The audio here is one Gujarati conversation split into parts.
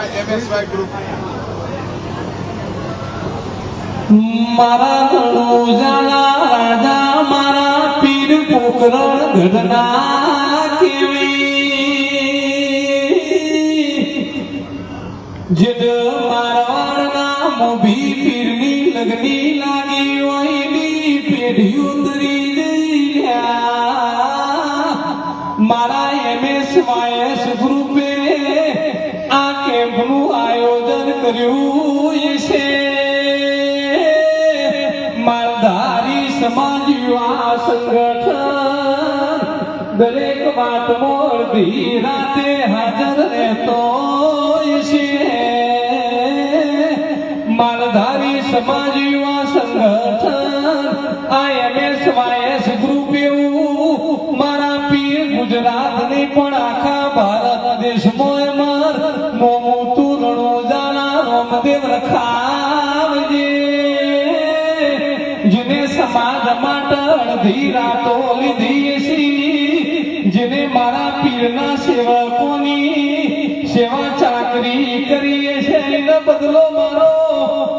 MSY ગ્રુપ મારા રોજાના રાજા મારા પીર પોકરણ ઘટના કેવી જીદ મારવાડના મોભી પીરની લગની લાગી હોયની પેઢી ઉતરી ગયા મારા MSYS ગ્રુપે આ કેમ્પનું આયોજન કર્યું છે માલધારી સમાજ યુવા સંગઠન દરેક વાતમાં અડધી રાતે હાજર રહેતો છે માલધારી સમાજ યુવા સંગઠન આ MSYS ગ્રુપ એવું મારા પીર ગુજરાતની પણ આખા ભારત દેશમાં મોમું તું રણોજાના રામદેવ રખાવજે जिन्हें समाज માટે અડધી રાતો લીધી છે જેને મારા પીરના સેવકોની સેવા ચાકરી કરીએ છે એનો બદલો મારો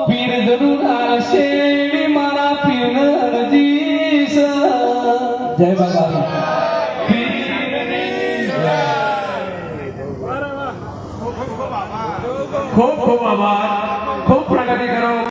પીર જરૂર આવશે એવી મારા પીરને અરજી છે જય બાબા ખૂબ ખૂબ આભાર ખૂબ પ્રગતિ કરો